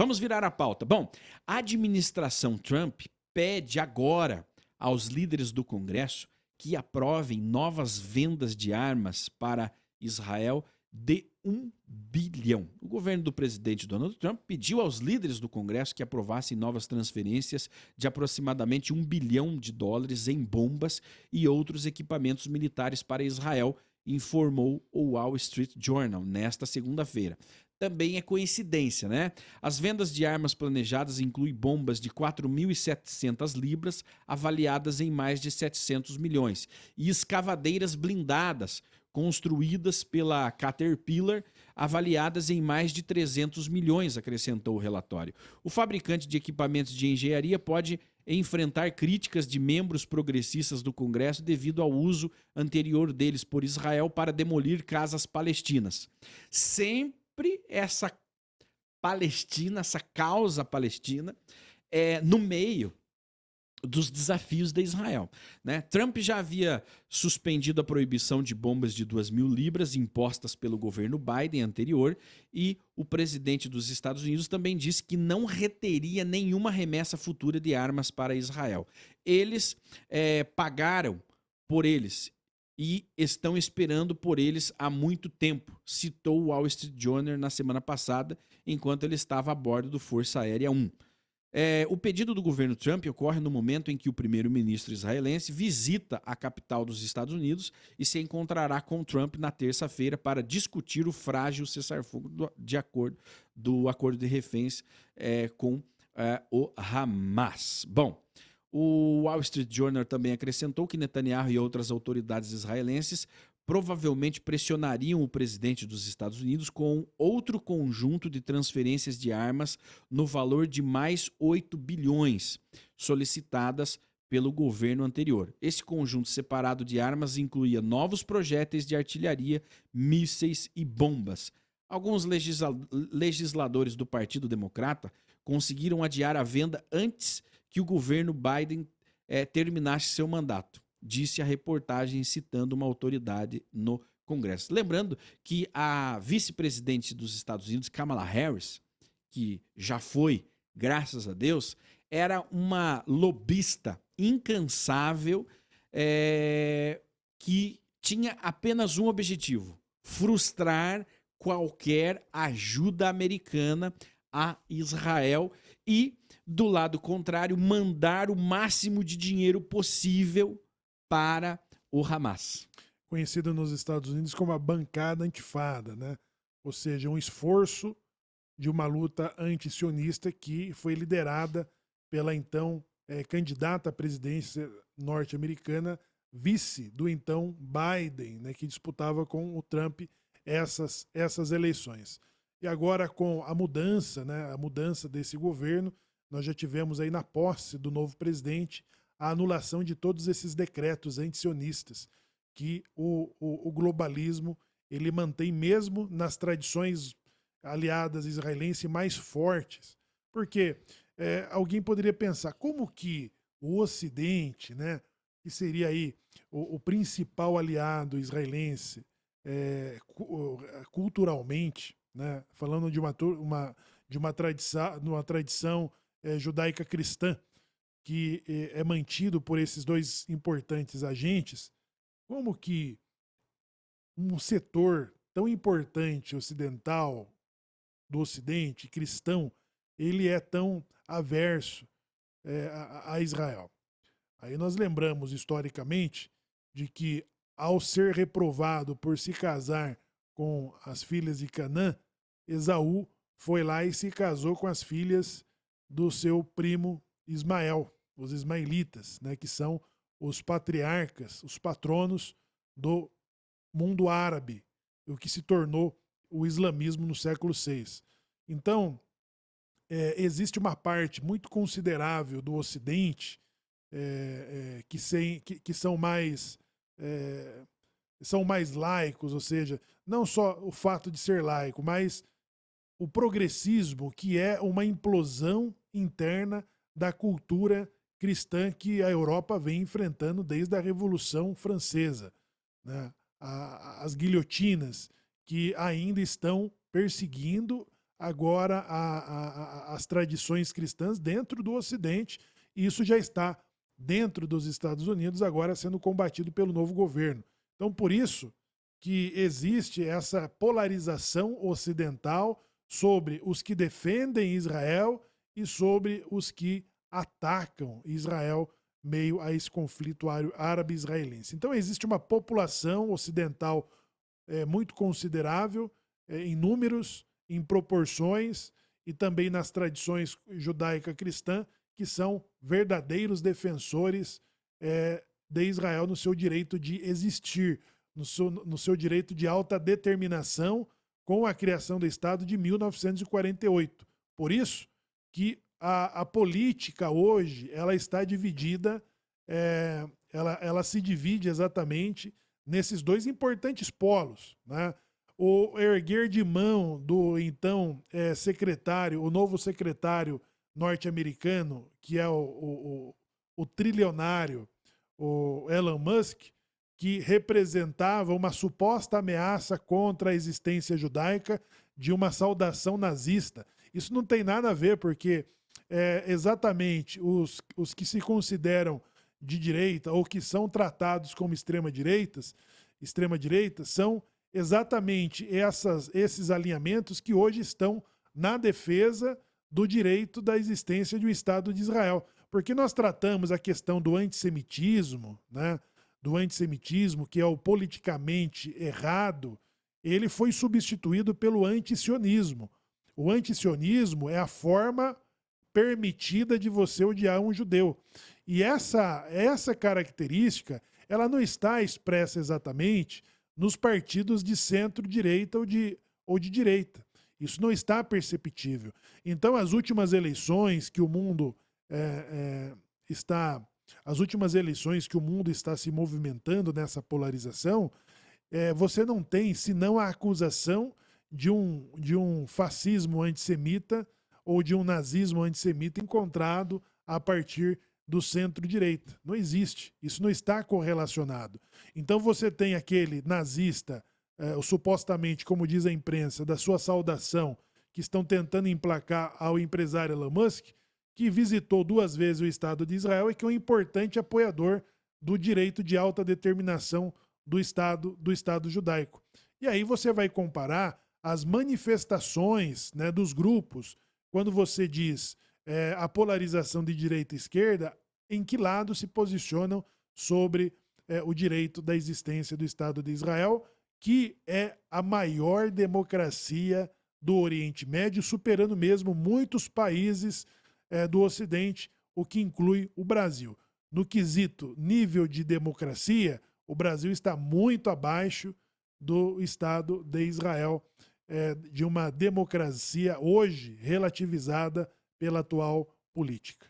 Vamos virar a pauta. Bom, a administração Trump pede agora aos líderes do Congresso que aprovem novas vendas de armas para Israel de 1 bilhão. O governo do presidente Donald Trump pediu aos líderes do Congresso que aprovassem novas transferências de aproximadamente US$ 1 bilhão em bombas e outros equipamentos militares para Israel, informou o Wall Street Journal nesta segunda-feira. Também é coincidência, né? As vendas de armas planejadas incluem bombas de 4.700 libras, avaliadas em mais de 700 milhões, e escavadeiras blindadas, construídas pela Caterpillar, avaliadas em mais de 300 milhões, acrescentou o relatório. O fabricante de equipamentos de engenharia pode enfrentar críticas de membros progressistas do Congresso devido ao uso anterior deles por Israel para demolir casas palestinas. Sempre essa Palestina, essa causa palestina, no meio dos desafios de Israel, né? Trump já havia suspendido a proibição de bombas de 2.000 libras impostas pelo governo Biden anterior, e o presidente dos Estados Unidos também disse que não reteria nenhuma remessa futura de armas para Israel. Eles pagaram por eles e estão esperando por eles há muito tempo, citou o Wall Street Journal na semana passada, enquanto ele estava a bordo do Força Aérea 1. O pedido do governo Trump ocorre no momento em que o primeiro-ministro israelense visita a capital dos Estados Unidos e se encontrará com Trump na terça-feira para discutir o frágil cessar-fogo do acordo de reféns com o Hamas. Bom, o Wall Street Journal também acrescentou que Netanyahu e outras autoridades israelenses provavelmente pressionariam o presidente dos Estados Unidos com outro conjunto de transferências de armas no valor de mais 8 bilhões solicitadas pelo governo anterior. Esse conjunto separado de armas incluía novos projéteis de artilharia, mísseis e bombas. Alguns legisladores do Partido Democrata conseguiram adiar a venda antes que o governo Biden terminasse seu mandato, disse a reportagem citando uma autoridade no Congresso. Lembrando que a vice-presidente dos Estados Unidos, Kamala Harris, que já foi, graças a Deus, era uma lobista incansável que tinha apenas um objetivo: frustrar qualquer ajuda americana a Israel e, do lado contrário, mandar o máximo de dinheiro possível para o Hamas. Conhecida nos Estados Unidos como a bancada antifada, né? Ou seja, um esforço de uma luta antisionista que foi liderada pela então candidata à presidência norte-americana, vice do então Biden, né, que disputava com o Trump essas eleições. E agora, com a mudança, né, a mudança desse governo, nós já tivemos aí na posse do novo presidente a anulação de todos esses decretos antisionistas que o globalismo ele mantém mesmo nas tradições aliadas israelenses mais fortes. Porque alguém poderia pensar, como que o Ocidente, né, que seria aí o principal aliado israelense culturalmente, né, falando de uma tradição judaica cristã, que é mantido por esses dois importantes agentes, como que um setor tão importante ocidental, do Ocidente, cristão, ele é tão averso a Israel? Aí nós lembramos historicamente de que, ao ser reprovado por se casar com as filhas de Canaã, Esaú foi lá e se casou com as filhas do seu primo Ismael, os ismaelitas, né, que são os patriarcas, os patronos do mundo árabe, o que se tornou o islamismo no século VI. Então, existe uma parte muito considerável do Ocidente que são mais laicos, ou seja, não só o fato de ser laico, mas o progressismo, que é uma implosão interna da cultura cristã que a Europa vem enfrentando desde a Revolução Francesa, né? As guilhotinas que ainda estão perseguindo agora as tradições cristãs dentro do Ocidente, e isso já está dentro dos Estados Unidos, agora sendo combatido pelo novo governo. Então, por isso que existe essa polarização ocidental sobre os que defendem Israel e sobre os que atacam Israel meio a esse conflito árabe-israelense. Então existe uma população ocidental muito considerável em números, em proporções e também nas tradições judaica-cristã, que são verdadeiros defensores de Israel no seu direito de existir, no seu direito de autodeterminação com a criação do Estado de 1948. Por isso que a política hoje ela está dividida, ela se divide exatamente nesses dois importantes polos, né? O erguer de mão do então secretário, o novo secretário norte-americano, que é o trilionário, o Elon Musk, que representava uma suposta ameaça contra a existência judaica de uma saudação nazista. Isso não tem nada a ver, porque exatamente os que se consideram de direita ou que são tratados como extrema-direita são exatamente esses alinhamentos que hoje estão na defesa do direito da existência de um Estado de Israel. Porque nós tratamos a questão do antissemitismo, né? Do antissemitismo, que é o politicamente errado, ele foi substituído pelo antisionismo. O antisionismo é a forma permitida de você odiar um judeu. E essa característica, ela não está expressa exatamente nos partidos de centro-direita ou de direita. Isso não está perceptível. Então, as últimas eleições que o mundo está se movimentando nessa polarização, você não tem senão a acusação de um fascismo antissemita ou de um nazismo antissemita encontrado a partir do centro-direita. Não existe. Isso não está correlacionado. Então você tem aquele nazista, supostamente, como diz a imprensa, da sua saudação, que estão tentando emplacar ao empresário Elon Musk, que visitou 2 vezes o Estado de Israel e que é um importante apoiador do direito de autodeterminação do Estado judaico. E aí você vai comparar as manifestações, né, dos grupos, quando você diz a polarização de direita e esquerda, em que lado se posicionam sobre o direito da existência do Estado de Israel, que é a maior democracia do Oriente Médio, superando mesmo muitos países do Ocidente, o que inclui o Brasil. No quesito nível de democracia, o Brasil está muito abaixo do Estado de Israel, de uma democracia hoje relativizada pela atual política.